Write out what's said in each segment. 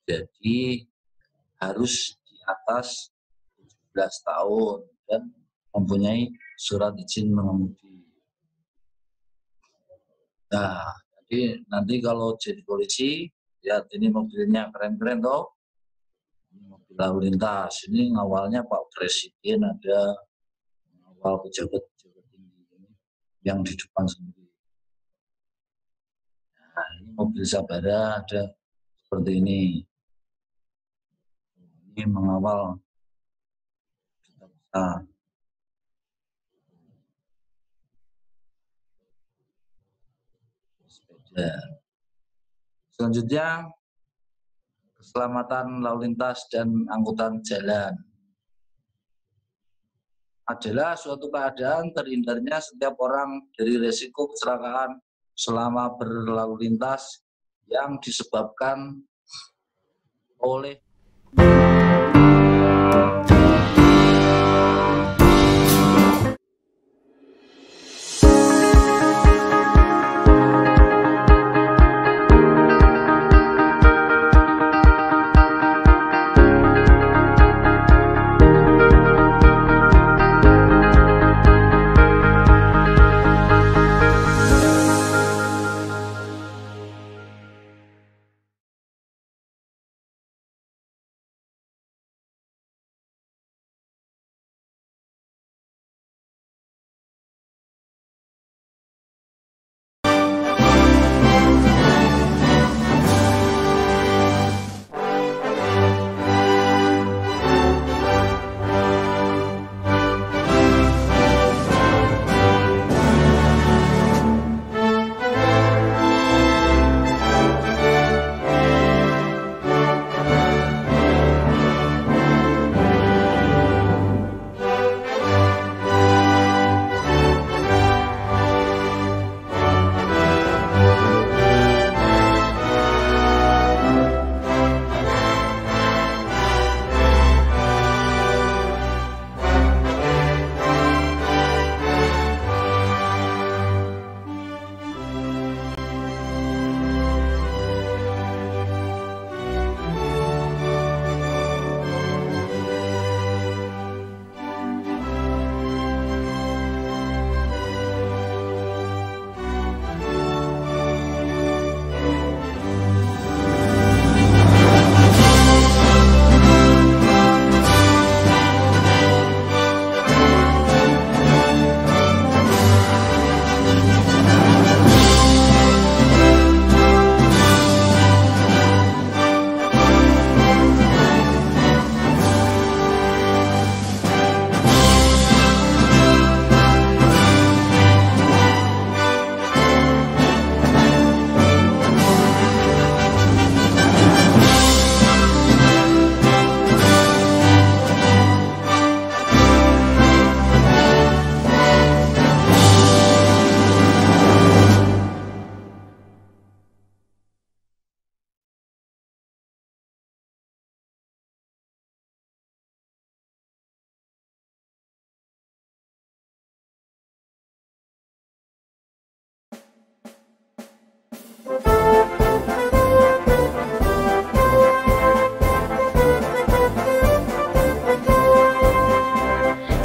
Jadi harus di atas 17 tahun dan mempunyai surat izin mengemudi. Nah, jadi nanti kalau jadi polisi, lihat ini mobilnya keren-keren toh. Ini mobil lalu lintas. Ini ngawalnya Pak Presiden, ada ngawal pejabat-pejabat tinggi yang di depan sendiri. Nah, ini mobil Sabara ada seperti ini. Ini mengawal duta besar. Sepeda. Selanjutnya, keselamatan lalu lintas dan angkutan jalan adalah suatu keadaan terhindarnya setiap orang dari risiko kecelakaan selama berlalu lintas yang disebabkan oleh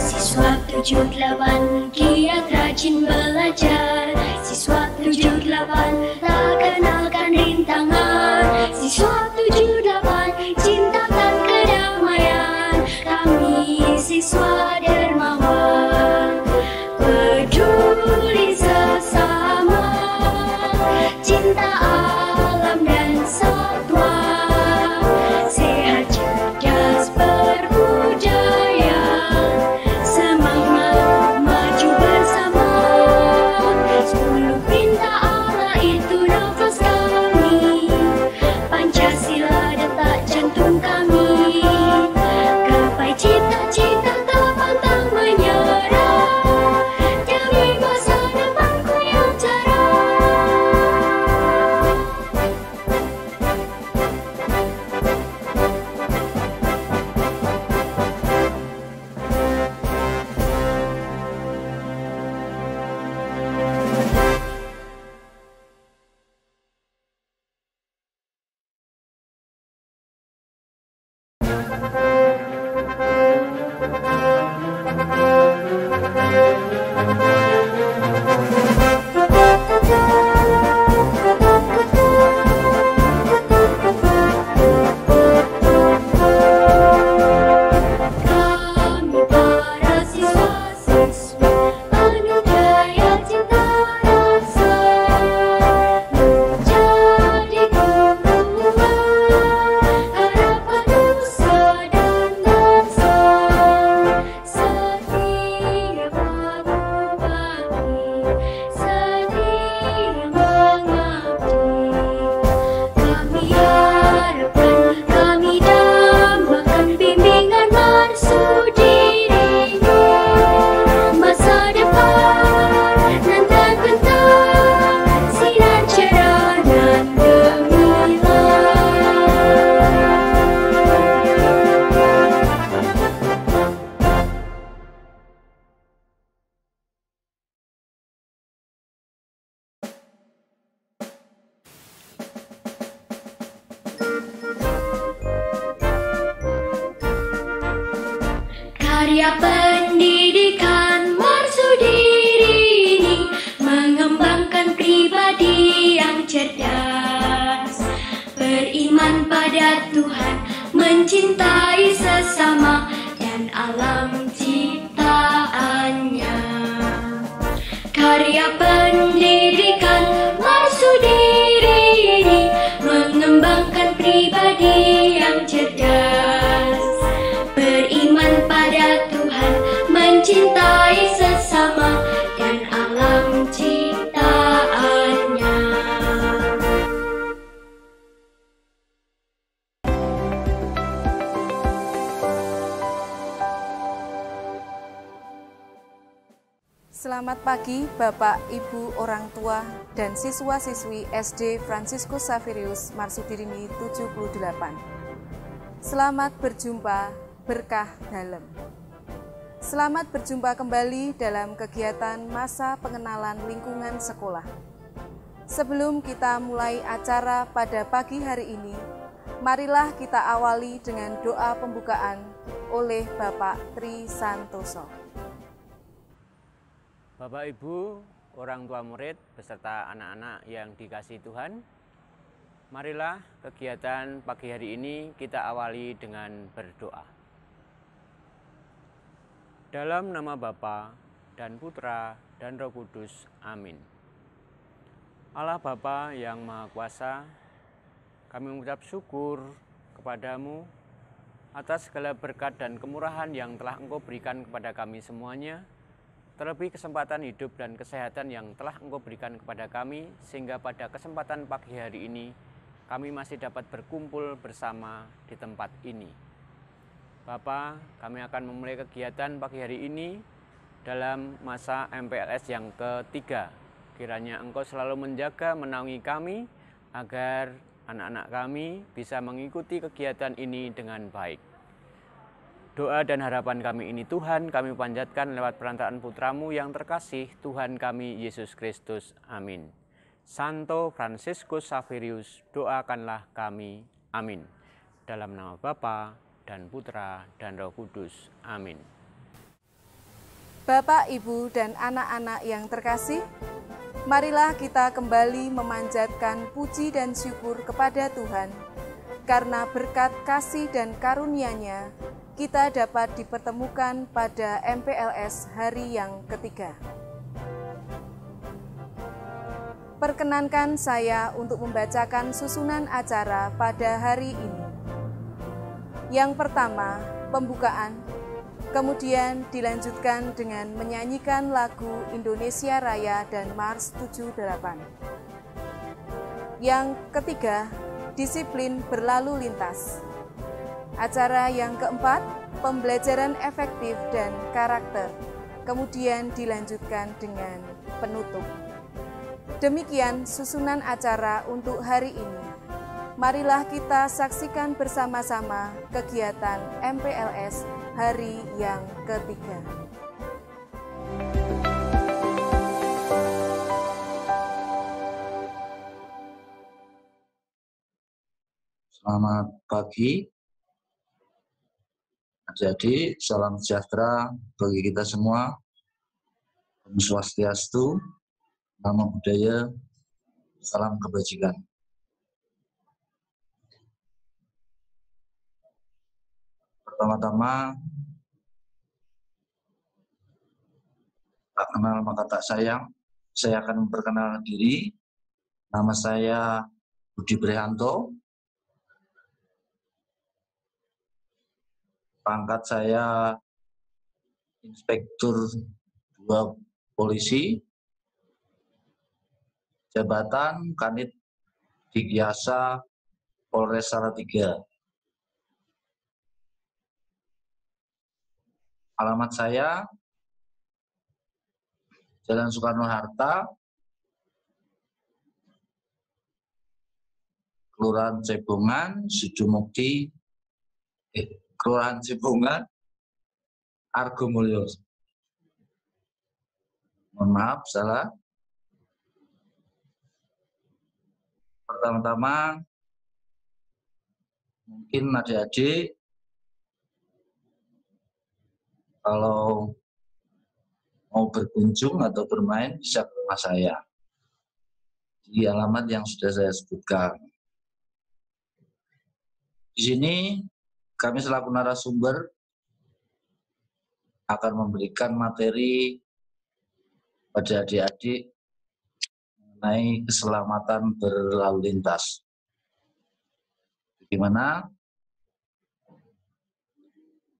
Siswa 78 giat rajin belajar. Siswa 78 tak kenalkan rintangan. Siswa 78 cintakan kedamaian. Kami siswa dermawan, peduli sesama, cinta alam dan satwa, sehat cerdas berbudaya, semangat Karya pendidikan Marsudiri ini mengembangkan pribadi yang cerdas, beriman pada Tuhan, mencintai sesama dan alam ciptaannya. Karya pendidikan Marsudiri ini mengembangkan pribadi yang cerdas, beriman pada Tuhan, mencintai sesama dan alam ciptaannya. Selamat pagi Bapak, Ibu, orang tua, dan siswa-siswi SD Fransiskus Xaverius Marsudirini 78. Selamat berjumpa berkah dalam. Selamat berjumpa kembali dalam kegiatan masa pengenalan lingkungan sekolah. Sebelum kita mulai acara pada pagi hari ini, marilah kita awali dengan doa pembukaan oleh Bapak Tri Santoso. Bapak Ibu, orang tua murid beserta anak-anak yang dikasihi Tuhan, marilah kegiatan pagi hari ini kita awali dengan berdoa. Dalam nama Bapa dan Putra dan Roh Kudus, amin. Allah Bapa yang Maha Kuasa, kami mengucap syukur kepadamu atas segala berkat dan kemurahan yang telah Engkau berikan kepada kami semuanya, terlebih kesempatan hidup dan kesehatan yang telah Engkau berikan kepada kami, sehingga pada kesempatan pagi hari ini kami masih dapat berkumpul bersama di tempat ini. Bapa, kami akan memulai kegiatan pagi hari ini dalam masa MPLS yang ketiga. Kiranya Engkau selalu menjaga, menaungi kami, agar anak-anak kami bisa mengikuti kegiatan ini dengan baik. Doa dan harapan kami ini Tuhan, kami panjatkan lewat perantaraan Putramu yang terkasih, Tuhan kami Yesus Kristus. Amin. Santo Fransiskus Xaverius, doakanlah kami. Amin. Dalam nama Bapa dan Putra dan Roh Kudus. Amin. Bapak, Ibu, dan anak-anak yang terkasih, marilah kita kembali memanjatkan puji dan syukur kepada Tuhan, karena berkat kasih dan karunia-Nya, kita dapat dipertemukan pada MPLS hari yang ketiga. Perkenankan saya untuk membacakan susunan acara pada hari ini. Yang pertama, pembukaan, kemudian dilanjutkan dengan menyanyikan lagu Indonesia Raya dan Mars 78. Yang ketiga, disiplin berlalu lintas. Acara yang keempat, pembelajaran efektif dan karakter, kemudian dilanjutkan dengan penutup. Demikian susunan acara untuk hari ini. Marilah kita saksikan bersama-sama kegiatan MPLS hari yang ketiga. Selamat pagi. Adik-adik, salam sejahtera bagi kita semua. Om Swastiastu, Namo Buddhaya, salam kebajikan. Pertama-tama, tak kenal maka tak sayang. Saya akan memperkenalkan diri. Nama saya Budi Prihanto. Pangkat saya Inspektur 2 Polisi. Jabatan Kanit Dikyasa Polres Salatiga. Alamat saya Jalan Soekarno-Hatta, Kelurahan Cebongan, Sudumukti, Kelurahan Cebongan, Argomulyo. Mohon maaf, salah. Pertama-tama, mungkin adik-adik kalau mau berkunjung atau bermain bisa ke rumah saya di alamat yang sudah saya sebutkan. Di sini kami selaku narasumber akan memberikan materi pada adik-adik mengenai keselamatan berlalu lintas. Bagaimana?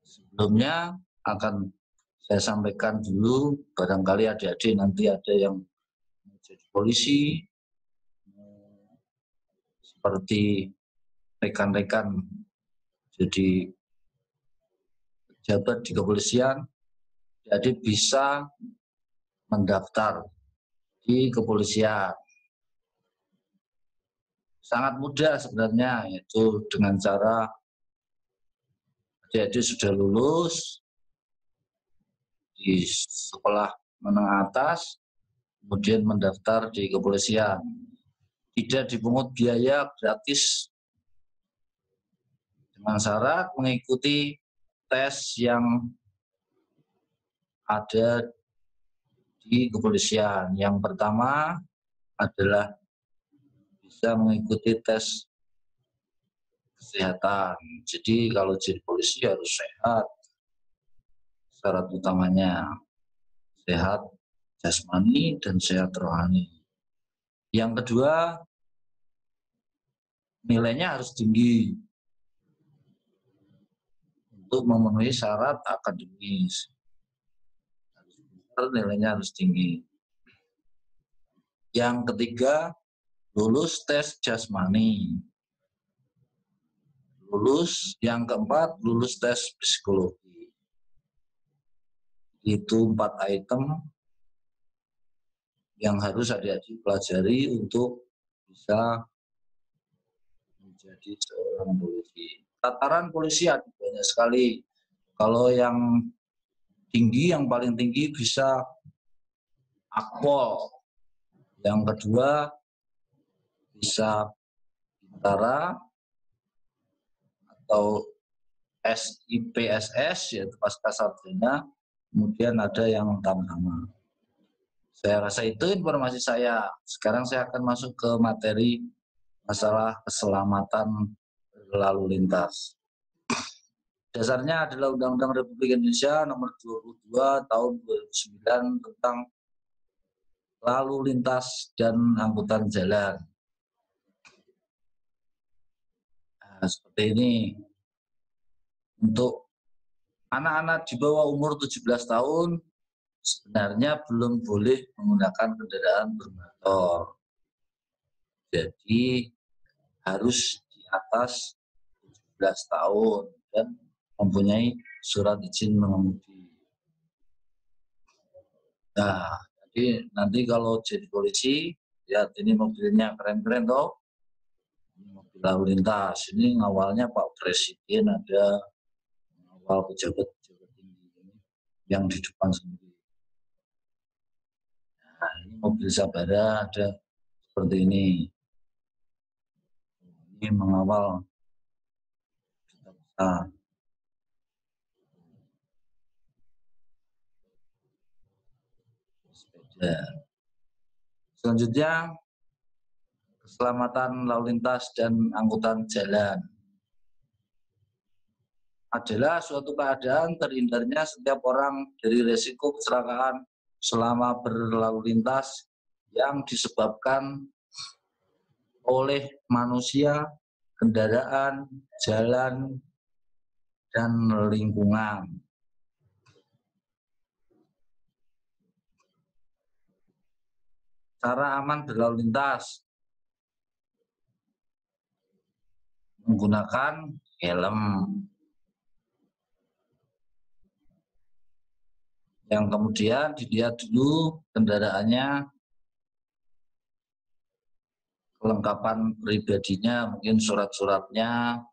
Sebelumnya akan saya sampaikan dulu, barangkali adik-adik nanti ada yang menjadi polisi, seperti rekan-rekan jadi pejabat di kepolisian, jadi bisa mendaftar di kepolisian. Sangat mudah sebenarnya, yaitu dengan cara adik-adik sudah lulus di sekolah menengah atas, kemudian mendaftar di kepolisian. Tidak dipungut biaya, gratis, dengan syarat mengikuti tes yang ada di kepolisian. Yang pertama adalah bisa mengikuti tes kesehatan. Jadi kalau jadi polisi harus sehat. Syarat utamanya sehat jasmani dan sehat rohani. Yang kedua, nilainya harus tinggi untuk memenuhi syarat akademis. Nilainya harus tinggi. Yang ketiga, lulus tes jasmani. Yang keempat, lulus tes psikologi. Itu 4 item yang harus adik-adik pelajari untuk bisa menjadi seorang polisi. Tataran polisi ada banyak sekali. Kalau yang tinggi, yang paling tinggi bisa Akpol. Yang kedua bisa Bintara atau SIPSS, yaitu Pasca Sarjana. Kemudian ada yang Tamtama. Saya rasa itu informasi saya. Sekarang saya akan masuk ke materi masalah keselamatan berlalu lintas. Dasarnya adalah Undang-Undang Republik Indonesia Nomor 22 Tahun 2009 tentang lalu lintas dan angkutan jalan. Nah, seperti ini. Untuk anak-anak di bawah umur 17 tahun sebenarnya belum boleh menggunakan kendaraan bermotor. Jadi harus di atas 17 tahun dan mempunyai surat izin mengemudi. Nah, jadi nanti kalau jadi polisi, lihat ini mobilnya keren-keren toh. Ini mobil lalu lintas. Ini awalnya Pak Presiden ada, awal pejabat-pejabat tinggi yang di depan sendiri. Nah, ini mobil Sabara ada seperti ini. Ini mengawal kita besar. sepeda. Selanjutnya, keselamatan lalu lintas dan angkutan jalan adalah suatu keadaan terhindarnya setiap orang dari risiko kecelakaan selama berlalu lintas yang disebabkan oleh manusia, kendaraan, jalan, dan lingkungan. Cara aman berlalu lintas: menggunakan helm. Yang kemudian dilihat dulu kendaraannya, kelengkapan pribadinya, mungkin surat-suratnya,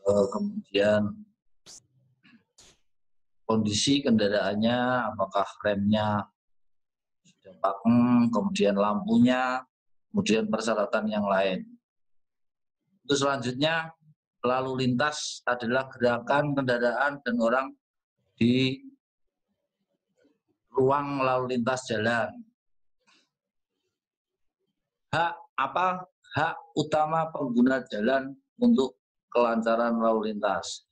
kemudian kondisi kendaraannya, apakah remnya sudah pakem, kemudian lampunya, kemudian persyaratan yang lain. Itu selanjutnya, lalu lintas adalah gerakan kendaraan dan orang di ruang lalu lintas jalan. Hak utama pengguna jalan untuk kelancaran lalu lintas.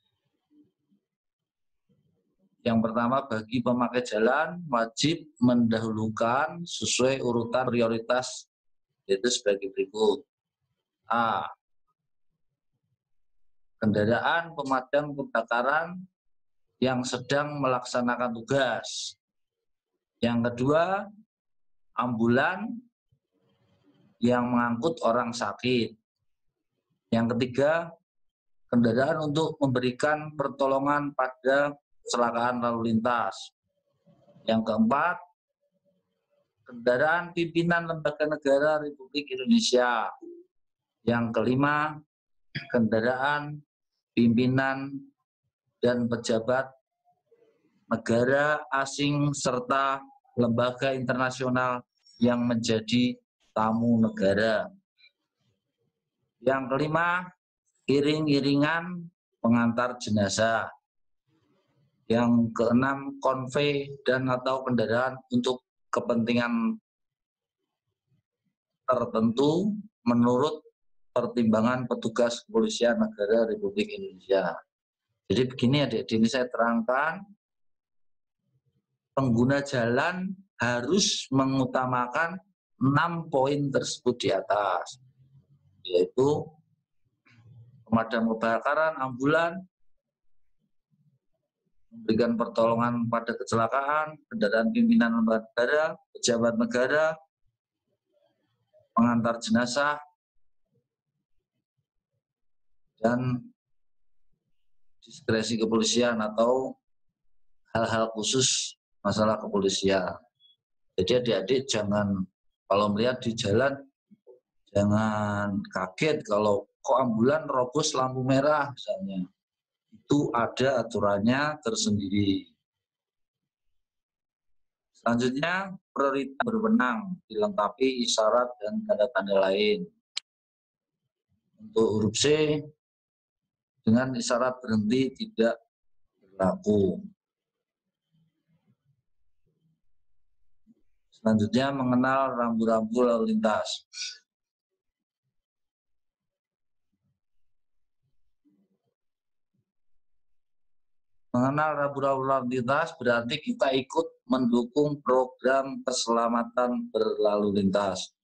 Yang pertama, bagi pemakai jalan wajib mendahulukan sesuai urutan prioritas, yaitu sebagai berikut. A. Kendaraan pemadam kebakaran yang sedang melaksanakan tugas. Yang kedua, ambulan yang mengangkut orang sakit. Yang ketiga, kendaraan untuk memberikan pertolongan pada kecelakaan lalu lintas. Yang keempat, kendaraan pimpinan lembaga negara Republik Indonesia. Yang kelima, kendaraan pimpinan dan pejabat negara asing serta lembaga internasional yang menjadi tamu negara. Yang kelima, iring-iringan pengantar jenazah. Yang keenam, konvoi dan atau kendaraan untuk kepentingan tertentu menurut pertimbangan petugas kepolisian negara Republik Indonesia. Jadi begini adik-adik, ini saya terangkan, pengguna jalan harus mengutamakan 6 poin tersebut di atas, yaitu pemadam kebakaran, ambulan, memberikan pertolongan pada kecelakaan, kendaraan pimpinan lembaga negara, pejabat negara, pengantar jenazah, dan diskresi kepolisian atau hal-hal khusus masalah kepolisian. Jadi adik-adik jangan, kalau melihat di jalan, jangan kaget kalau kok ambulan robos lampu merah misalnya. Itu ada aturannya tersendiri. Selanjutnya, prioritas berwenang dilengkapi isyarat dan tanda-tanda lain. Untuk huruf C, dengan isyarat berhenti tidak berlaku. Selanjutnya, mengenal rambu-rambu lalu lintas. Mengenal rambu-rambu lalu lintas berarti kita ikut mendukung program keselamatan berlalu lintas.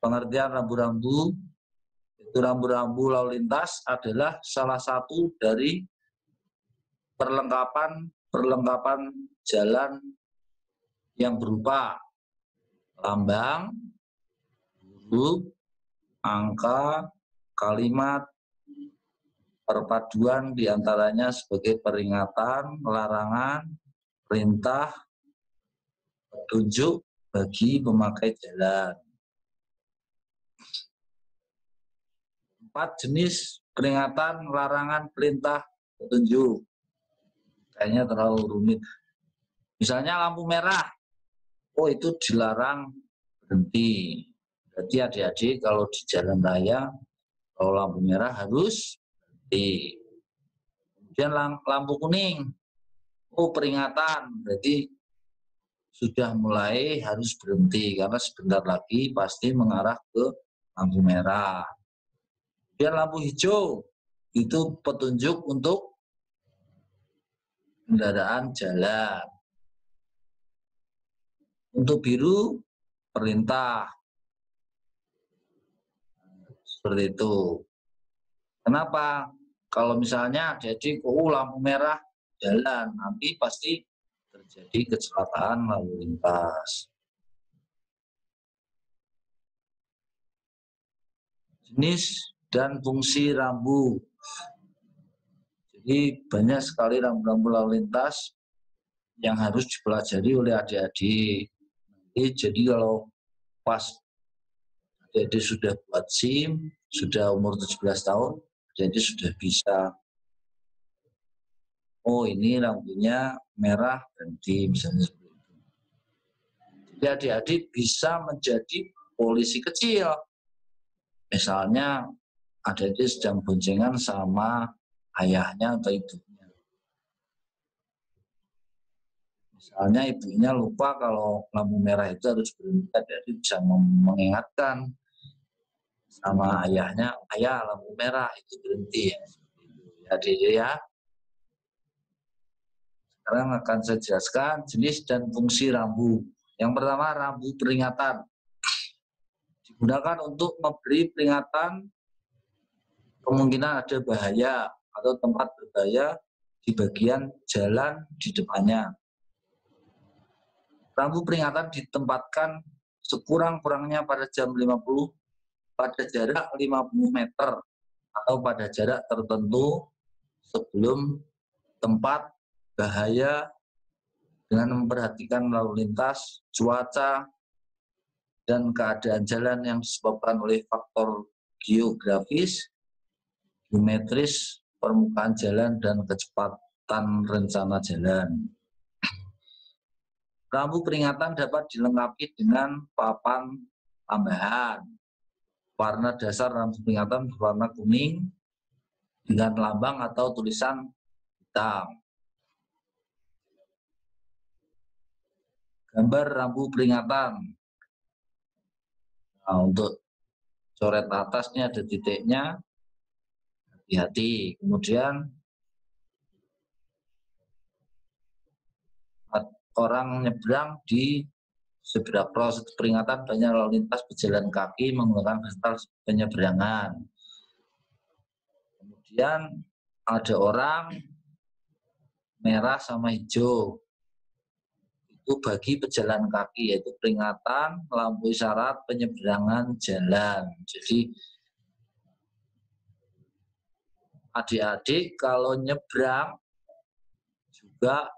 Pengertian rambu-rambu, itu rambu-rambu lalu lintas adalah salah satu dari perlengkapan jalan yang berupa lambang, huruf, angka, kalimat, perpaduan diantaranya sebagai peringatan, larangan, perintah, petunjuk bagi pemakai jalan. 4 jenis peringatan, larangan, perintah, petunjuk. Kayaknya terlalu rumit. Misalnya lampu merah, oh itu dilarang berhenti. Berarti adik-adik kalau di jalan raya, kalau lampu merah harus Kemudian lampu kuning, oh peringatan, berarti sudah mulai harus berhenti karena sebentar lagi pasti mengarah ke lampu merah. Kemudian lampu hijau, itu petunjuk untuk kendaraan jalan. Untuk biru, perintah. Seperti itu. Kenapa? Kalau misalnya jadi lampu merah jalan, nanti pasti terjadi kecelakaan lalu lintas. Jenis dan fungsi rambu. Jadi banyak sekali rambu-rambu lalu lintas yang harus dipelajari oleh adik-adik. Jadi kalau pas adik-adik sudah buat SIM, sudah umur 17 tahun, jadi sudah bisa. Oh ini lampunya merah berhenti misalnya seperti itu. Jadi adik-adik bisa menjadi polisi kecil. Misalnya adik-adik sedang boncengan sama ayahnya atau ibunya. Misalnya ibunya lupa kalau lampu merah itu harus berhenti, adik-adik bisa mengingatkan sama ayahnya, ayah lampu merah itu berhenti ya. Adik-adik ya. Sekarang akan saya jelaskan jenis dan fungsi rambu. Yang pertama, rambu peringatan. Digunakan untuk memberi peringatan kemungkinan ada bahaya atau tempat berbahaya di bagian jalan di depannya. Rambu peringatan ditempatkan sekurang-kurangnya pada jam 50 pada jarak 50 meter atau pada jarak tertentu sebelum tempat bahaya dengan memperhatikan lalu lintas, cuaca, dan keadaan jalan yang disebabkan oleh faktor geografis, geometris, permukaan jalan, dan kecepatan rencana jalan. Rambu peringatan dapat dilengkapi dengan papan tambahan. Warna dasar rambu peringatan berwarna kuning dengan lambang atau tulisan hitam. Gambar rambu peringatan. Nah, untuk coret atasnya ada titiknya, hati-hati. Kemudian orang nyebrang di zebra cross, peringatan banyak lalu lintas pejalan kaki menggunakan fasilitas penyeberangan. Kemudian ada orang merah sama hijau. Itu bagi pejalan kaki, yaitu peringatan, lampu isyarat, penyeberangan jalan. Jadi adik-adik kalau nyebrang juga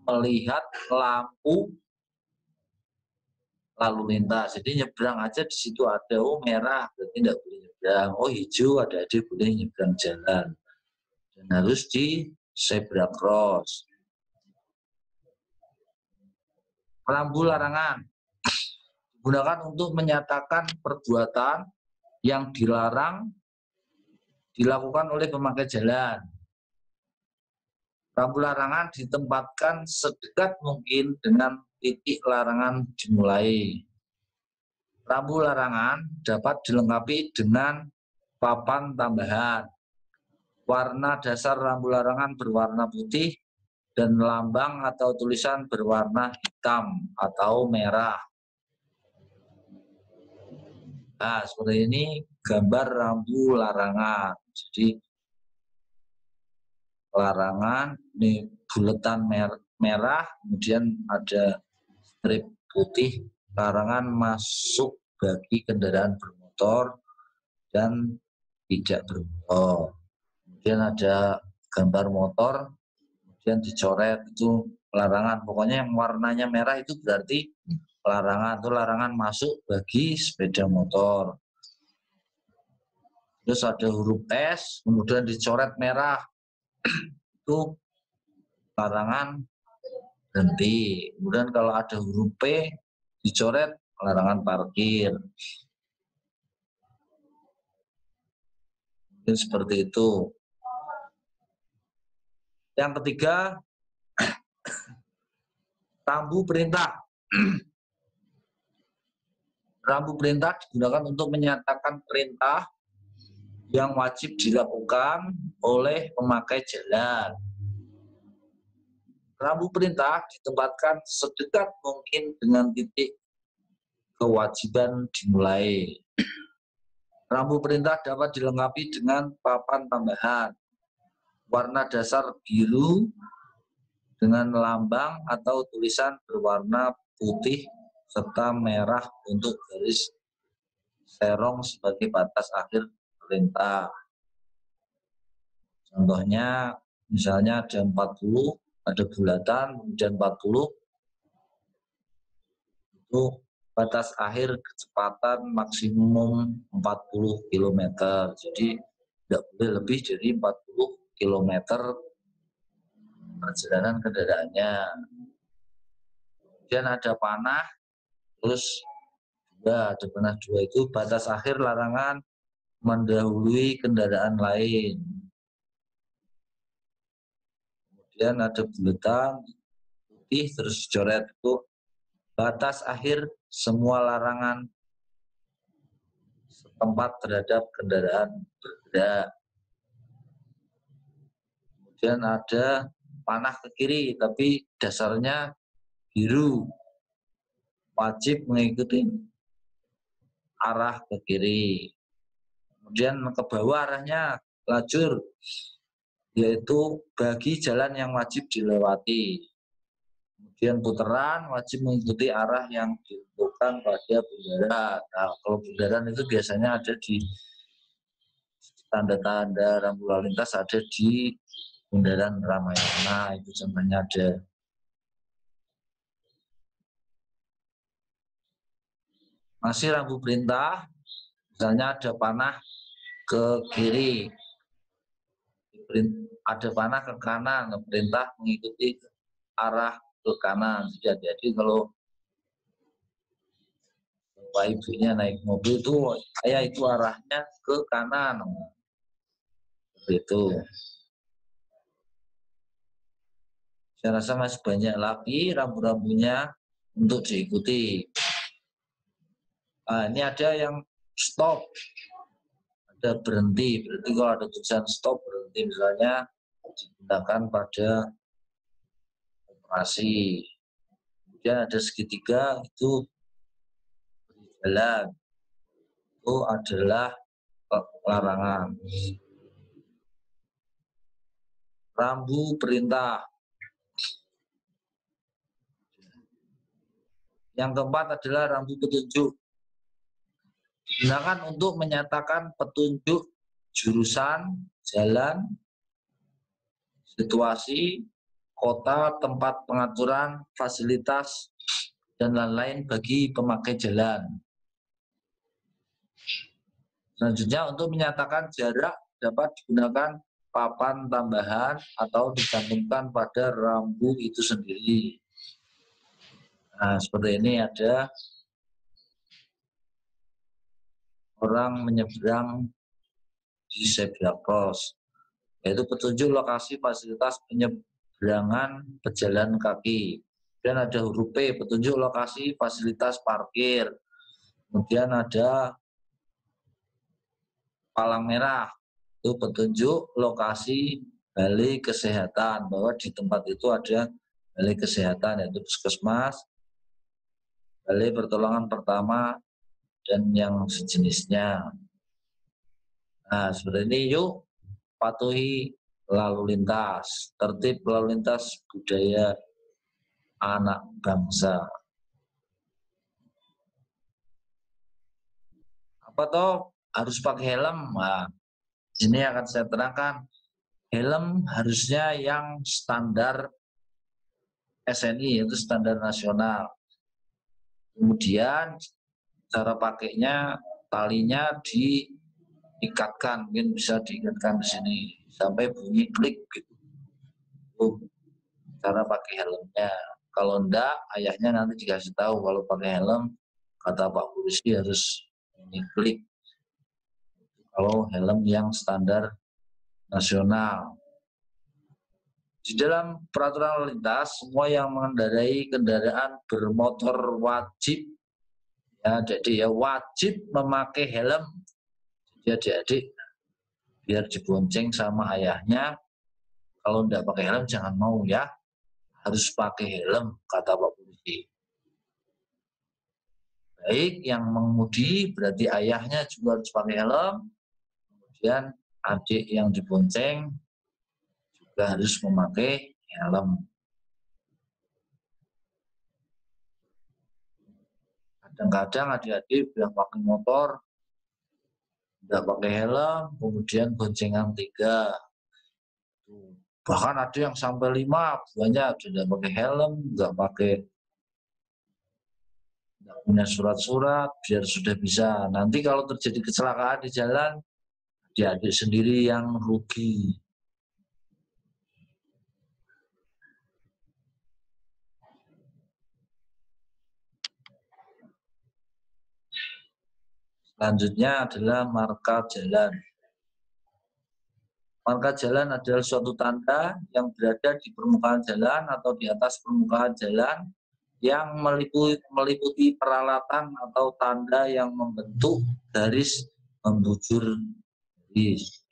melihat lampu lalu lintas. Jadi nyebrang aja di situ ada, oh merah berarti tidak boleh nyebrang, oh hijau adik-adik boleh nyebrang jalan. Dan harus di zebra cross. Rambu larangan digunakan untuk menyatakan perbuatan yang dilarang dilakukan oleh pemakai jalan. Rambu larangan ditempatkan sedekat mungkin dengan titik larangan dimulai. Rambu larangan dapat dilengkapi dengan papan tambahan. Warna dasar rambu larangan berwarna putih dan lambang atau tulisan berwarna hitam atau merah. Nah, seperti ini gambar rambu larangan. Jadi larangan ini buletan merah, kemudian ada strip putih, larangan masuk bagi kendaraan bermotor dan tidak bermotor. Kemudian ada gambar motor, kemudian dicoret itu larangan. Pokoknya yang warnanya merah itu berarti larangan, itu larangan masuk bagi sepeda motor. Terus ada huruf S, kemudian dicoret merah, itu larangan berhenti. Kemudian kalau ada huruf P, dicoret larangan parkir. Mungkin seperti itu. Yang ketiga, rambu perintah. Rambu perintah digunakan untuk menyatakan perintah yang wajib dilakukan oleh pemakai jalan. Rambu perintah ditempatkan sedekat mungkin dengan titik kewajiban dimulai. Rambu perintah dapat dilengkapi dengan papan tambahan warna dasar biru dengan lambang atau tulisan berwarna putih serta merah untuk garis serong sebagai batas akhir perintah. Contohnya, misalnya ada 40, ada bulatan, kemudian 40, itu batas akhir kecepatan maksimum 40 km. Jadi tidak boleh lebih dari 40 km perjalanan kendaraannya. Kemudian ada panah, terus ada panah 2 itu batas akhir larangan mendahului kendaraan lain. Kemudian ada bulatan putih terus coret itu batas akhir semua larangan setempat terhadap kendaraan bergerak. Kemudian ada panah ke kiri tapi dasarnya biru, wajib mengikuti arah ke kiri. Kemudian ke bawah arahnya lajur, yaitu bagi jalan yang wajib dilewati. Kemudian putaran wajib mengikuti arah yang ditentukan pada bundaran. Nah, kalau bundaran itu biasanya ada di tanda-tanda rambu lalu lintas, ada di bundaran Ramayana, itu contohnya ada. Masih rambu perintah, misalnya ada panah ke kiri, ada panah ke kanan, perintah mengikuti arah ke kanan. Jadi kalau bapak ibunya naik mobil itu, saya itu arahnya ke kanan, itu. Saya rasa masih banyak lagi rambu-rambunya untuk diikuti. Nah, ini ada yang stop, ada berhenti. Berarti kalau ada tulisan stop, berhenti, misalnya digunakan pada operasi. Kemudian ada segitiga, itu berjalan, itu adalah larangan. Rambu perintah. Yang keempat adalah rambu petunjuk. Digunakan untuk menyatakan petunjuk jurusan, jalan, situasi, kota, tempat pengaturan, fasilitas, dan lain-lain bagi pemakai jalan. Selanjutnya, untuk menyatakan jarak dapat digunakan papan tambahan atau dicantumkan pada rambu itu sendiri. Nah, seperti ini ada orang menyeberang di zebra cross, yaitu petunjuk lokasi fasilitas penyeberangan pejalan kaki. Dan ada huruf P, petunjuk lokasi fasilitas parkir. Kemudian ada palang merah, itu petunjuk lokasi balai kesehatan, bahwa di tempat itu ada balai kesehatan, yaitu puskesmas, balai pertolongan pertama, dan yang sejenisnya. Nah, seperti ini, yuk patuhi lalu lintas, tertib lalu lintas budaya anak bangsa. Apa toh harus pakai helm? Nah, ini akan saya terangkan. Helm harusnya yang standar SNI, yaitu standar nasional. Kemudian cara pakainya, talinya diikatkan, mungkin bisa diikatkan di sini sampai bunyi klik gitu. Cara pakai helmnya. Kalau enggak, ayahnya nanti dikasih tahu kalau pakai helm, kata Pak Polisi harus bunyi klik. kalau helm yang standar nasional. Di dalam peraturan lalu lintas, semua yang mengendarai kendaraan bermotor wajib, ya, jadi ya wajib memakai helm. Jadi adik-adik biar dibonceng sama ayahnya, kalau tidak pakai helm jangan mau ya, harus pakai helm, kata Pak Polisi. Baik yang mengemudi berarti ayahnya juga harus pakai helm, kemudian adik yang dibonceng juga harus memakai helm. Kadang-kadang adik-adik yang pakai motor tidak pakai helm, kemudian boncengan 3. Bahkan ada yang sampai 5, banyak tidak pakai helm, tidak punya surat-surat, biar sudah bisa. Nanti kalau terjadi kecelakaan di jalan, adik-adik sendiri yang rugi. Selanjutnya adalah marka jalan. Marka jalan adalah suatu tanda yang berada di permukaan jalan atau di atas permukaan jalan yang meliputi peralatan atau tanda yang membentuk garis membujur garis.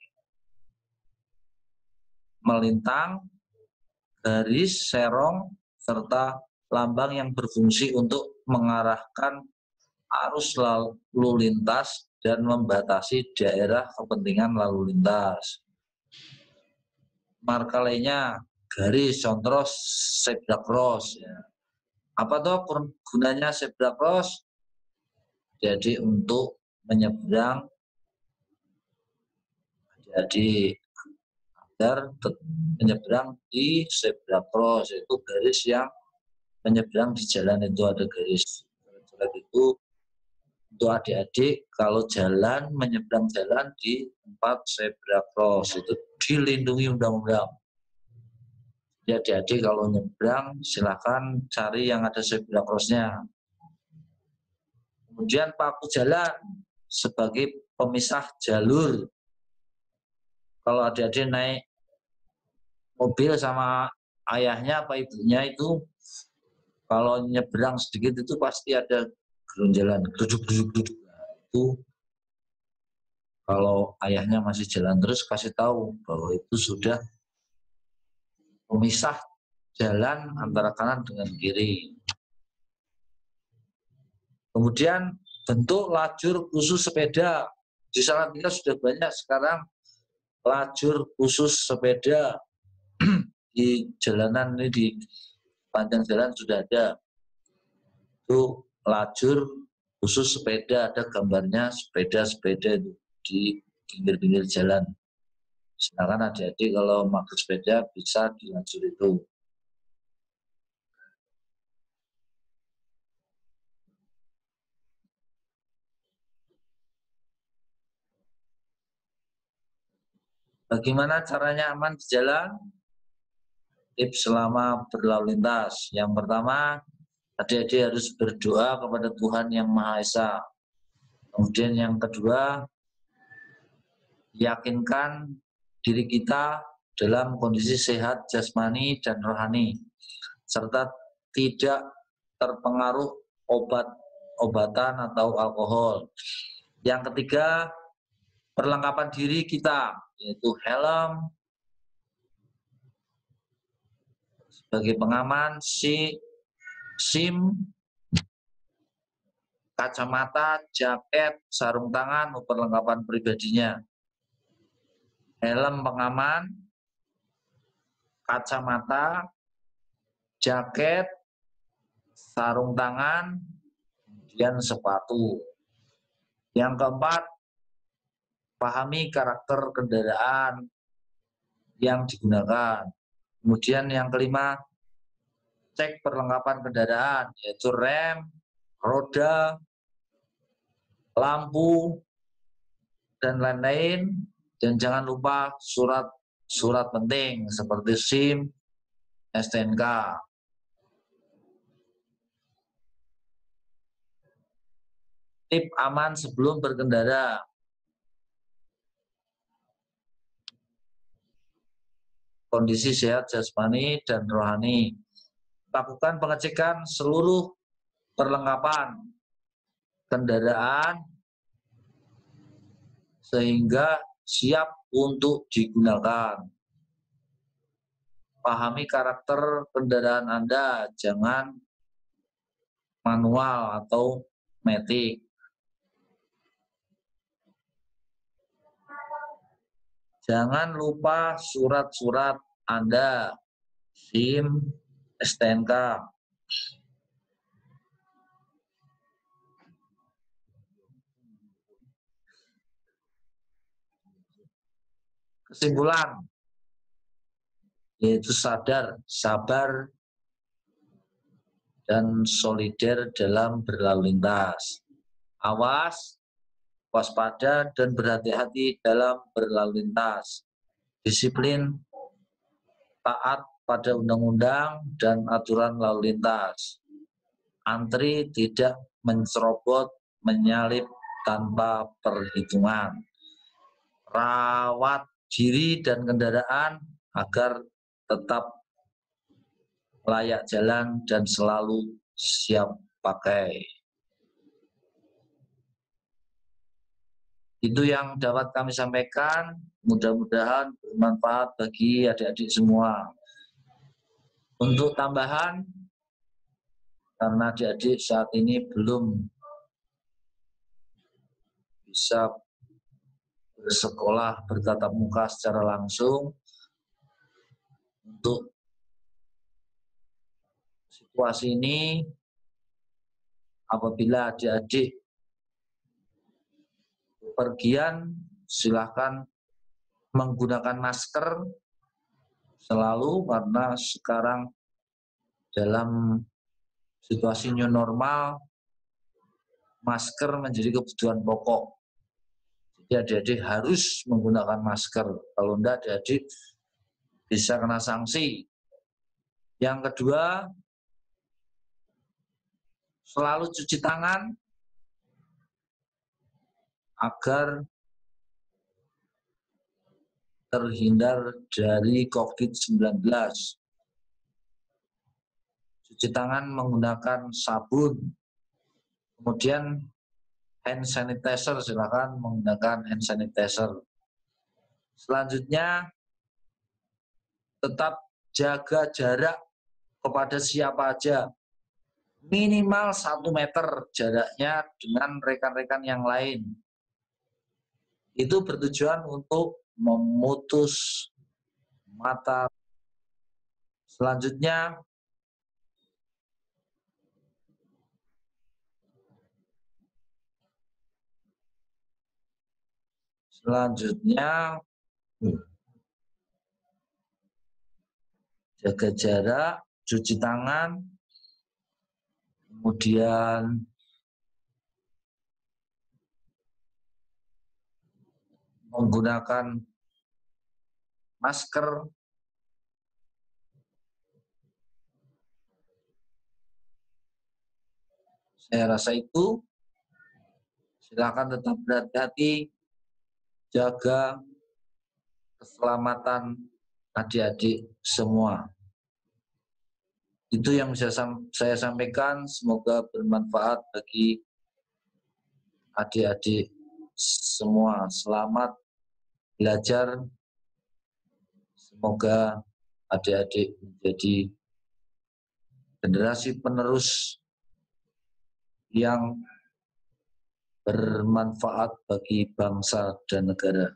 Melintang, garis, serong, serta lambang yang berfungsi untuk mengarahkan arus lalu lintas dan membatasi daerah kepentingan lalu lintas. Marka lainnya garis, contoh zebra cross. Ya. Apa tuh gunanya zebra cross? Jadi untuk menyeberang, jadi agar menyeberang di zebra cross, itu garis yang menyeberang di jalan itu ada garis. Itu untuk adik-adik kalau jalan menyeberang jalan di tempat zebra cross itu dilindungi undang-undang. Ya adik-adik kalau nyebrang silakan cari yang ada zebra cross-nya. Kemudian paku jalan sebagai pemisah jalur. Kalau adik-adik naik mobil sama ayahnya apa ibunya itu, kalau nyebrang sedikit itu pasti ada gerunjalan, geruduk-geruduk. Itu kalau ayahnya masih jalan terus kasih tahu bahwa itu sudah pemisah jalan antara kanan dengan kiri. Kemudian bentuk lajur khusus sepeda. Di Salatiga sudah banyak sekarang lajur khusus sepeda di jalanan ini, di panjang jalan sudah ada. Itu lajur khusus sepeda, ada gambarnya sepeda-sepeda itu di pinggir-pinggir jalan. Sedangkan adik-adik kalau pakai sepeda bisa di lajur itu. Bagaimana caranya aman di jalan? Tips selama berlalu lintas. Yang pertama, adik-adik harus berdoa kepada Tuhan Yang Maha Esa. Kemudian yang kedua, yakinkan diri kita dalam kondisi sehat jasmani dan rohani, serta tidak terpengaruh obat-obatan atau alkohol. Yang ketiga, perlengkapan diri kita, yaitu helm sebagai pengaman, SIM, kacamata, jaket, sarung tangan, perlengkapan pribadinya. Helm pengaman, kacamata, jaket, sarung tangan, kemudian sepatu. Yang keempat, pahami karakter kendaraan yang digunakan. Kemudian yang kelima, cek perlengkapan kendaraan, yaitu rem, roda, lampu, dan lain-lain. Dan jangan lupa surat penting seperti SIM, STNK. Tip aman sebelum berkendara. kondisi sehat jasmani dan rohani. Lakukan pengecekan seluruh perlengkapan kendaraan sehingga siap untuk digunakan. Pahami karakter kendaraan Anda, jangan manual atau matic. Jangan lupa surat-surat Anda, SIM, STNK. Kesimpulan, yaitu sadar, sabar, dan solider dalam berlalu lintas. Awas, waspada, dan berhati-hati dalam berlalu lintas. Disiplin, taat pada undang-undang dan aturan lalu lintas. Antri tidak mencerobot, menyalip tanpa perhitungan. Rawat diri dan kendaraan agar tetap layak jalan dan selalu siap pakai. Itu yang dapat kami sampaikan, mudah-mudahan bermanfaat bagi adik-adik semua. Untuk tambahan, karena adik-adik saat ini belum bisa bersekolah bertatap muka secara langsung, untuk situasi ini, apabila adik-adik bepergian, silakan menggunakan masker selalu, karena sekarang dalam situasi new normal, masker menjadi kebutuhan pokok. Jadi adik-adik harus menggunakan masker. Kalau tidak, adik-adik bisa kena sanksi. Yang kedua, selalu cuci tangan agar terhindar dari COVID-19. Cuci tangan menggunakan sabun, kemudian hand sanitizer, silakan menggunakan hand sanitizer. Selanjutnya, tetap jaga jarak kepada siapa aja. Minimal 1 meter jaraknya dengan rekan-rekan yang lain. Itu bertujuan untuk memutus mata. Selanjutnya, jaga jarak, cuci tangan, kemudian menggunakan masker. Saya rasa itu. Silakan tetap berhati-hati, jaga keselamatan adik-adik semua. Itu yang bisa saya sampaikan, semoga bermanfaat bagi adik-adik semua. Selamat belajar, semoga adik-adik menjadi generasi penerus yang bermanfaat bagi bangsa dan negara.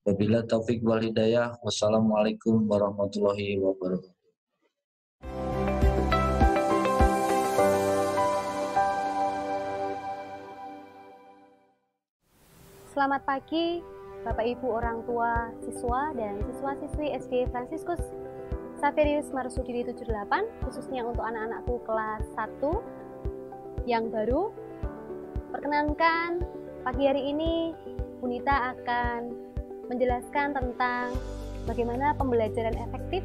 Wabillahi taufik wal hidayah. Wassalamualaikum warahmatullahi wabarakatuh. Selamat pagi Bapak Ibu orang tua siswa dan siswa-siswi SD Fransiskus Xaverius Marsudiri 78, khususnya untuk anak-anakku kelas 1 yang baru. Perkenankan, pagi hari ini Bunita akan menjelaskan tentang bagaimana pembelajaran efektif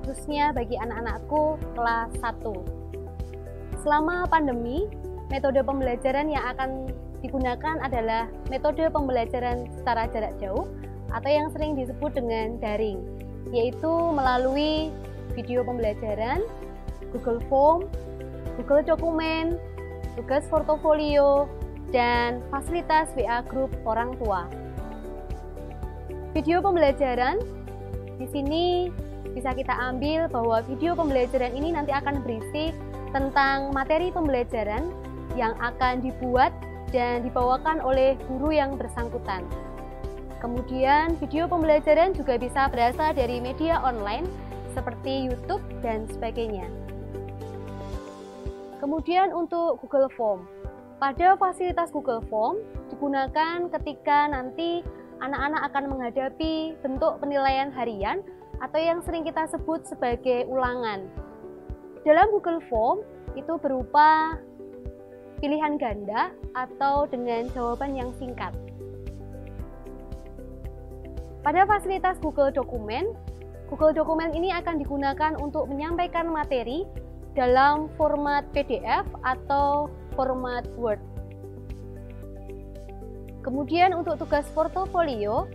khususnya bagi anak-anakku kelas 1. Selama pandemi, metode pembelajaran yang akan digunakan adalah metode pembelajaran secara jarak jauh atau yang sering disebut dengan daring. yaitu melalui video pembelajaran, Google Form, Google Dokumen, tugas portofolio, dan fasilitas WA Group orang tua. Video pembelajaran di sini bisa kita ambil bahwa video pembelajaran ini nanti akan berisi tentang materi pembelajaran yang akan dibuat dan dibawakan oleh guru yang bersangkutan. Kemudian video pembelajaran juga bisa berasal dari media online seperti YouTube dan sebagainya. Kemudian untuk Google Form. Pada fasilitas Google Form digunakan ketika nanti anak-anak akan menghadapi bentuk penilaian harian atau yang sering kita sebut sebagai ulangan. Dalam Google Form itu berupa pilihan ganda atau dengan jawaban yang singkat. Pada fasilitas Google Dokumen ini akan digunakan untuk menyampaikan materi dalam format PDF atau format Word. Kemudian untuk tugas portofolio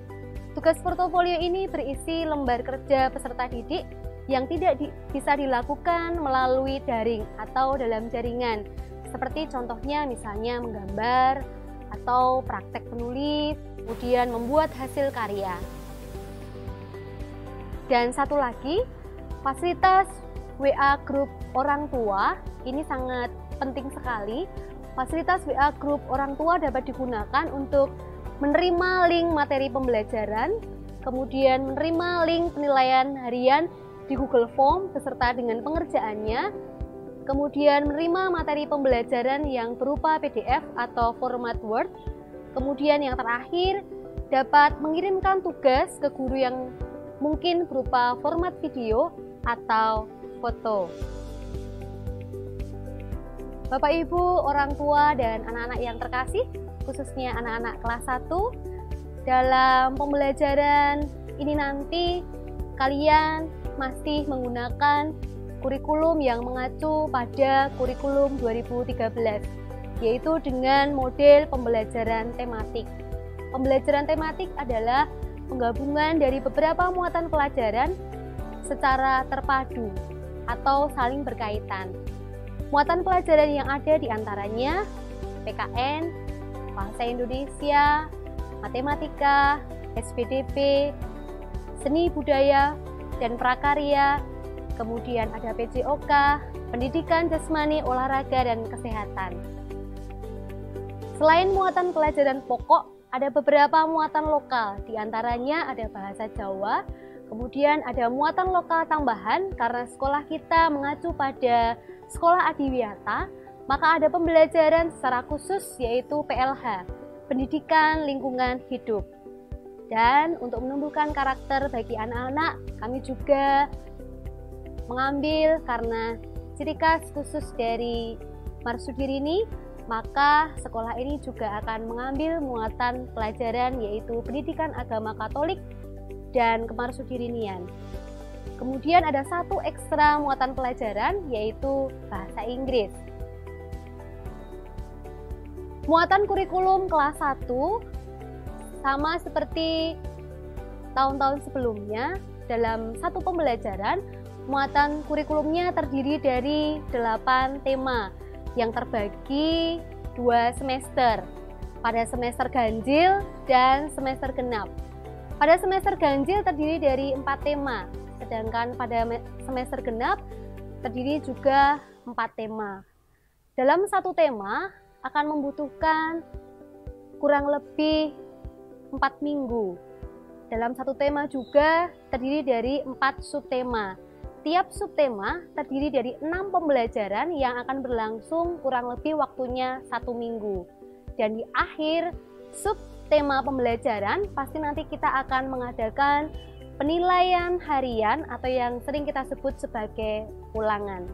ini berisi lembar kerja peserta didik yang tidak bisa dilakukan melalui daring atau dalam jaringan, seperti contohnya misalnya menggambar atau praktek menulis, kemudian membuat hasil karya. Dan satu lagi, fasilitas WA Group orang tua ini sangat penting sekali. Fasilitas WA Group orang tua dapat digunakan untuk menerima link materi pembelajaran, kemudian menerima link penilaian harian di Google Form beserta dengan pengerjaannya, kemudian menerima materi pembelajaran yang berupa PDF atau format Word, kemudian yang terakhir dapat mengirimkan tugas ke guru yang mungkin berupa format video atau foto. Bapak Ibu, orang tua dan anak-anak yang terkasih, khususnya anak-anak kelas 1, dalam pembelajaran ini nanti kalian masih menggunakan kurikulum yang mengacu pada kurikulum 2013, yaitu dengan model pembelajaran tematik. Pembelajaran tematik adalah penggabungan dari beberapa muatan pelajaran secara terpadu atau saling berkaitan. Muatan pelajaran yang ada diantaranya PKN, Bahasa Indonesia, Matematika, SPDP, Seni Budaya, dan Prakarya, kemudian ada PJOK, Pendidikan Jasmani, Olahraga, dan Kesehatan. Selain muatan pelajaran pokok, ada beberapa muatan lokal, diantaranya ada Bahasa Jawa, kemudian ada muatan lokal tambahan karena sekolah kita mengacu pada sekolah adiwiyata, maka ada pembelajaran secara khusus yaitu PLH, Pendidikan Lingkungan Hidup. Dan untuk menumbuhkan karakter bagi anak-anak, kami juga mengambil karena ciri khas khusus dari Marsudiri ini, maka sekolah ini juga akan mengambil muatan pelajaran yaitu Pendidikan Agama Katolik dan Kemarsudirinian. Kemudian ada satu ekstra muatan pelajaran yaitu Bahasa Inggris. Muatan kurikulum kelas 1 sama seperti tahun-tahun sebelumnya, dalam satu pembelajaran muatan kurikulumnya terdiri dari 8 tema yang terbagi 2 semester, pada semester ganjil dan semester genap. Pada semester ganjil terdiri dari 4 tema, sedangkan pada semester genap terdiri juga 4 tema. Dalam satu tema akan membutuhkan kurang lebih 4 minggu. Dalam satu tema juga terdiri dari 4 subtema. Tiap subtema terdiri dari 6 pembelajaran yang akan berlangsung kurang lebih waktunya 1 minggu. Dan di akhir subtema pembelajaran pasti nanti kita akan mengadakan penilaian harian atau yang sering kita sebut sebagai ulangan.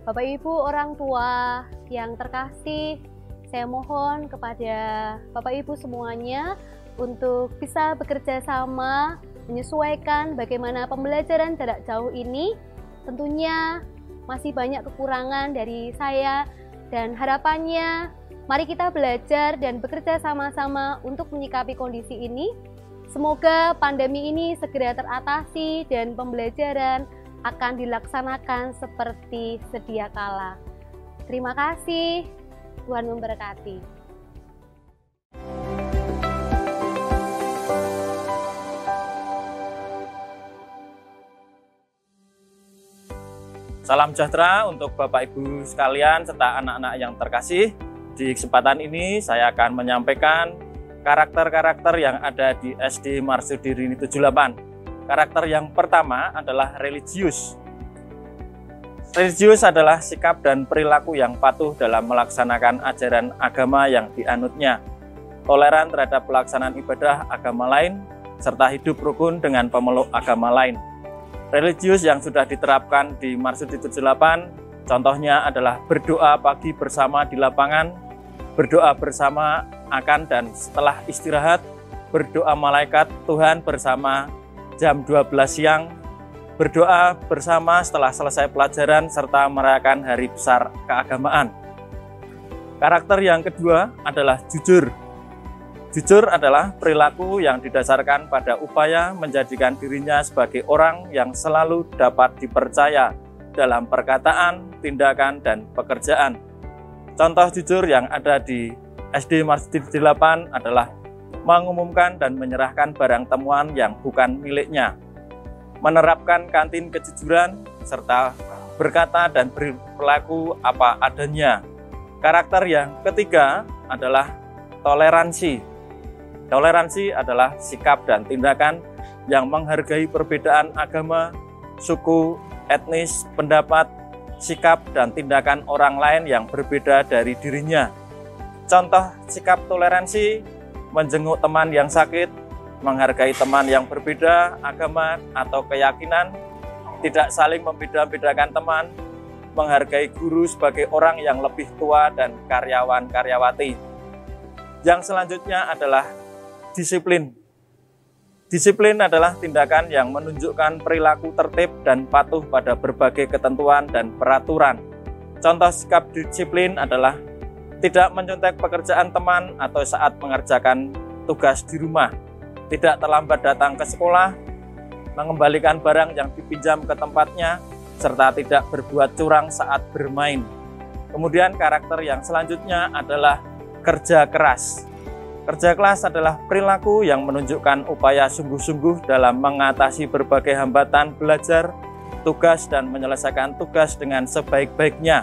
Bapak Ibu orang tua yang terkasih, saya mohon kepada Bapak Ibu semuanya untuk bisa bekerja sama menyesuaikan bagaimana pembelajaran jarak jauh ini. Tentunya masih banyak kekurangan dari saya dan harapannya mari kita belajar dan bekerja sama-sama untuk menyikapi kondisi ini Semoga pandemi ini segera teratasi dan pembelajaran akan dilaksanakan seperti sedia kala. Terima kasih, Tuhan memberkati. Salam sejahtera untuk Bapak Ibu sekalian serta anak-anak yang terkasih. Di kesempatan ini saya akan menyampaikan karakter-karakter yang ada di SD Marsudirini 78. Karakter yang pertama adalah religius. Religius adalah sikap dan perilaku yang patuh dalam melaksanakan ajaran agama yang dianutnya, toleran terhadap pelaksanaan ibadah agama lain, serta hidup rukun dengan pemeluk agama lain. Religius yang sudah diterapkan di Marsudi 78, contohnya adalah berdoa pagi bersama di lapangan, berdoa bersama akan dan setelah istirahat, berdoa malaikat Tuhan bersama jam 12 siang, berdoa bersama setelah selesai pelajaran, serta merayakan hari besar keagamaan. Karakter yang kedua adalah jujur. Jujur adalah perilaku yang didasarkan pada upaya menjadikan dirinya sebagai orang yang selalu dapat dipercaya dalam perkataan, tindakan, dan pekerjaan. Contoh jujur yang ada di SD Marsudi 78 adalah mengumumkan dan menyerahkan barang temuan yang bukan miliknya, menerapkan kantin kejujuran, serta berkata dan berperilaku apa adanya. Karakter yang ketiga adalah toleransi. Toleransi adalah sikap dan tindakan yang menghargai perbedaan agama, suku, etnis, pendapat, sikap dan tindakan orang lain yang berbeda dari dirinya. Contoh sikap toleransi: menjenguk teman yang sakit, menghargai teman yang berbeda agama atau keyakinan, tidak saling membeda-bedakan teman, menghargai guru sebagai orang yang lebih tua dan karyawan-karyawati. Yang selanjutnya adalah disiplin. Disiplin adalah tindakan yang menunjukkan perilaku tertib dan patuh pada berbagai ketentuan dan peraturan. Contoh sikap disiplin adalah tidak menyontek pekerjaan teman atau saat mengerjakan tugas di rumah, tidak terlambat datang ke sekolah, mengembalikan barang yang dipinjam ke tempatnya, serta tidak berbuat curang saat bermain. Kemudian karakter yang selanjutnya adalah kerja keras. Kerja keras adalah perilaku yang menunjukkan upaya sungguh-sungguh dalam mengatasi berbagai hambatan belajar, tugas, dan menyelesaikan tugas dengan sebaik-baiknya.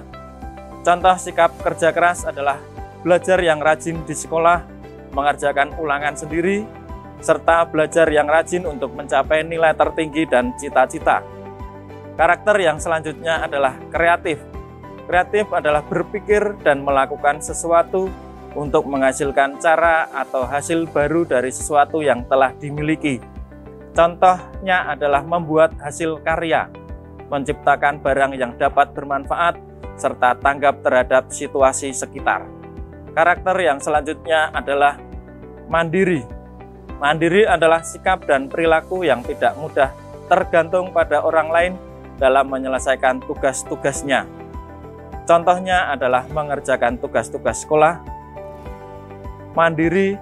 Contoh sikap kerja keras adalah belajar yang rajin di sekolah, mengerjakan ulangan sendiri, serta belajar yang rajin untuk mencapai nilai tertinggi dan cita-cita. Karakter yang selanjutnya adalah kreatif. Kreatif adalah berpikir dan melakukan sesuatu untuk menghasilkan cara atau hasil baru dari sesuatu yang telah dimiliki. Contohnya adalah membuat hasil karya, menciptakan barang yang dapat bermanfaat, serta tanggap terhadap situasi sekitar. Karakter yang selanjutnya adalah mandiri. Mandiri adalah sikap dan perilaku yang tidak mudah tergantung pada orang lain dalam menyelesaikan tugas-tugasnya. Contohnya adalah mengerjakan tugas-tugas sekolah, mandiri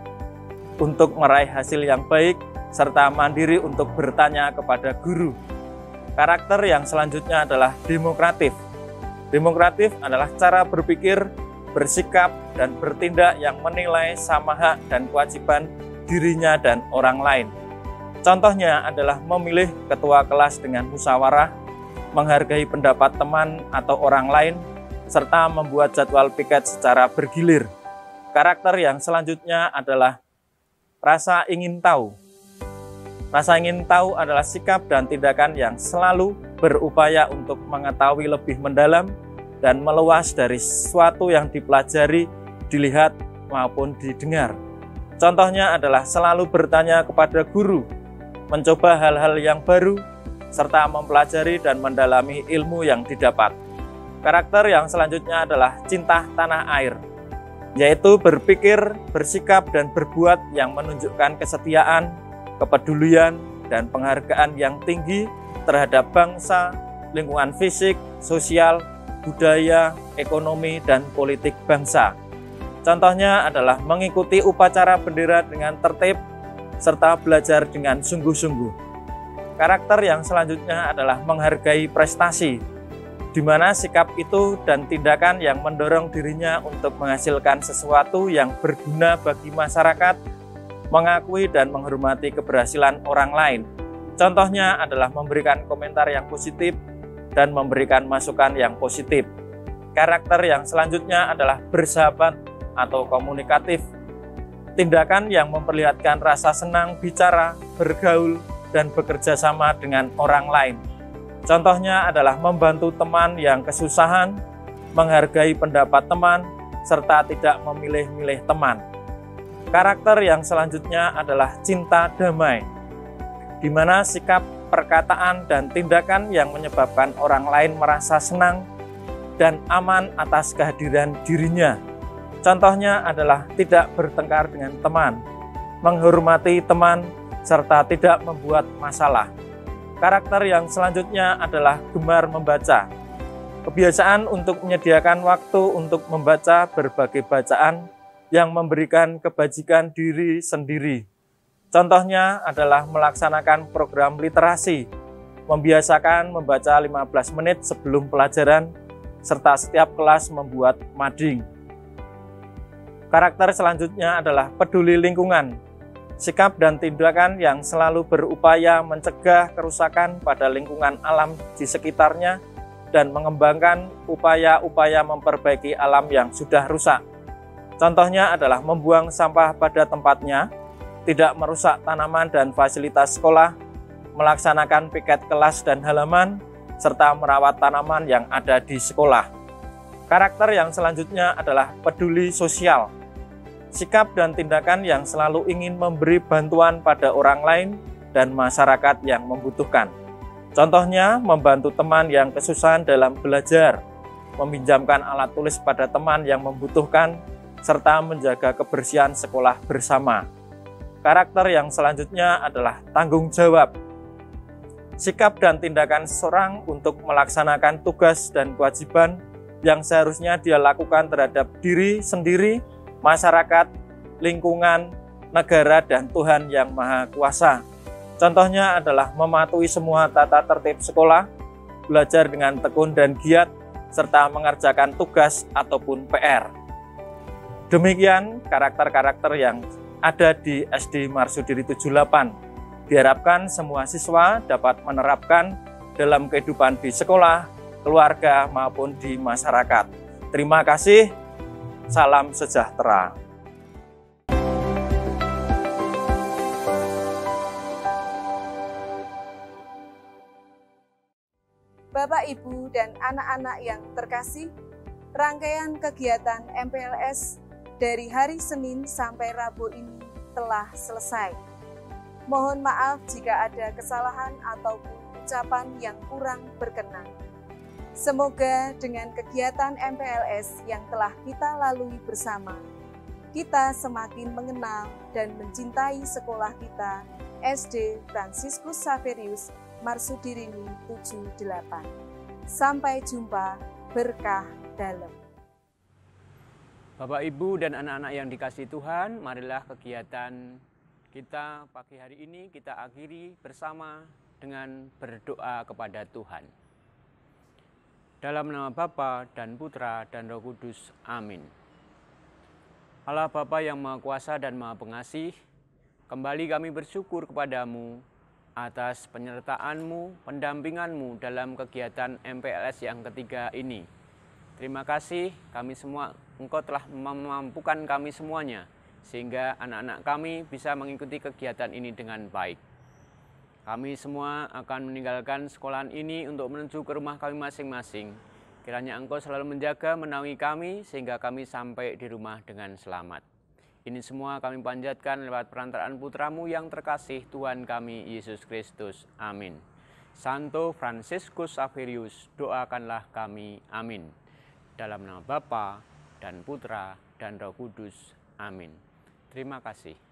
untuk meraih hasil yang baik, serta mandiri untuk bertanya kepada guru. Karakter yang selanjutnya adalah demokratif. Demokratif adalah cara berpikir, bersikap, dan bertindak yang menilai sama hak dan kewajiban dirinya dan orang lain. Contohnya adalah memilih ketua kelas dengan musyawarah, menghargai pendapat teman atau orang lain, serta membuat jadwal piket secara bergilir. Karakter yang selanjutnya adalah rasa ingin tahu. Rasa ingin tahu adalah sikap dan tindakan yang selalu berupaya untuk mengetahui lebih mendalam dan meluas dari sesuatu yang dipelajari, dilihat, maupun didengar. Contohnya adalah selalu bertanya kepada guru, mencoba hal-hal yang baru, serta mempelajari dan mendalami ilmu yang didapat. Karakter yang selanjutnya adalah cinta tanah air, yaitu berpikir, bersikap, dan berbuat yang menunjukkan kesetiaan, kepedulian, dan penghargaan yang tinggi terhadap bangsa, lingkungan fisik, sosial, budaya, ekonomi, dan politik bangsa. Contohnya adalah mengikuti upacara bendera dengan tertib, serta belajar dengan sungguh-sungguh. Karakter yang selanjutnya adalah menghargai prestasi, di mana sikap itu dan tindakan yang mendorong dirinya untuk menghasilkan sesuatu yang berguna bagi masyarakat, mengakui dan menghormati keberhasilan orang lain. Contohnya adalah memberikan komentar yang positif dan memberikan masukan yang positif. Karakter yang selanjutnya adalah bersahabat atau komunikatif. Tindakan yang memperlihatkan rasa senang bicara, bergaul, dan bekerja sama dengan orang lain. Contohnya adalah membantu teman yang kesusahan, menghargai pendapat teman, serta tidak memilih-milih teman. Karakter yang selanjutnya adalah cinta damai, di mana sikap, perkataan, dan tindakan yang menyebabkan orang lain merasa senang dan aman atas kehadiran dirinya. Contohnya adalah tidak bertengkar dengan teman, menghormati teman, serta tidak membuat masalah. Karakter yang selanjutnya adalah gemar membaca. Kebiasaan untuk menyediakan waktu untuk membaca berbagai bacaan yang memberikan kebajikan diri sendiri. Contohnya adalah melaksanakan program literasi, membiasakan membaca 15 menit sebelum pelajaran, serta setiap kelas membuat mading. Karakter selanjutnya adalah peduli lingkungan. Sikap dan tindakan yang selalu berupaya mencegah kerusakan pada lingkungan alam di sekitarnya dan mengembangkan upaya-upaya memperbaiki alam yang sudah rusak. Contohnya adalah membuang sampah pada tempatnya, tidak merusak tanaman dan fasilitas sekolah, melaksanakan piket kelas dan halaman, serta merawat tanaman yang ada di sekolah. Karakter yang selanjutnya adalah peduli sosial. Sikap dan tindakan yang selalu ingin memberi bantuan pada orang lain dan masyarakat yang membutuhkan. Contohnya, membantu teman yang kesusahan dalam belajar, meminjamkan alat tulis pada teman yang membutuhkan, serta menjaga kebersihan sekolah bersama. Karakter yang selanjutnya adalah tanggung jawab. Sikap dan tindakan seseorang untuk melaksanakan tugas dan kewajiban yang seharusnya dia lakukan terhadap diri sendiri, masyarakat, lingkungan, negara, dan Tuhan Yang Maha Kuasa. Contohnya adalah mematuhi semua tata tertib sekolah, belajar dengan tekun dan giat, serta mengerjakan tugas ataupun PR. Demikian karakter-karakter yang ada di SD Marsudiri 78. Diharapkan semua siswa dapat menerapkan dalam kehidupan di sekolah, keluarga, maupun di masyarakat. Terima kasih. Salam sejahtera. Bapak, Ibu, dan anak-anak yang terkasih, rangkaian kegiatan MPLS dari hari Senin sampai Rabu ini telah selesai. Mohon maaf jika ada kesalahan ataupun ucapan yang kurang berkenan. Semoga dengan kegiatan MPLS yang telah kita lalui bersama, kita semakin mengenal dan mencintai sekolah kita, SD Fransiskus Xaverius Marsudirini 78. Sampai jumpa, berkah dalam. Bapak, Ibu, dan anak-anak yang dikasihi Tuhan, marilah kegiatan kita pagi hari ini kita akhiri bersama dengan berdoa kepada Tuhan. Dalam nama Bapa dan Putra dan Roh Kudus. Amin. Allah Bapa yang Maha Kuasa dan Maha Pengasih, kembali kami bersyukur kepadamu atas penyertaan-Mu, pendampingan-Mu dalam kegiatan MPLS yang ketiga ini. Terima kasih kami semua, Engkau telah memampukan kami semuanya, sehingga anak-anak kami bisa mengikuti kegiatan ini dengan baik. Kami semua akan meninggalkan sekolahan ini untuk menuju ke rumah kami masing-masing. Kiranya Engkau selalu menjaga, menaungi kami, sehingga kami sampai di rumah dengan selamat. Ini semua kami panjatkan lewat perantaraan Putra-Mu yang terkasih, Tuhan kami, Yesus Kristus. Amin. Santo Fransiskus Xaverius, doakanlah kami. Amin. Dalam nama Bapa dan Putra dan Roh Kudus. Amin. Terima kasih.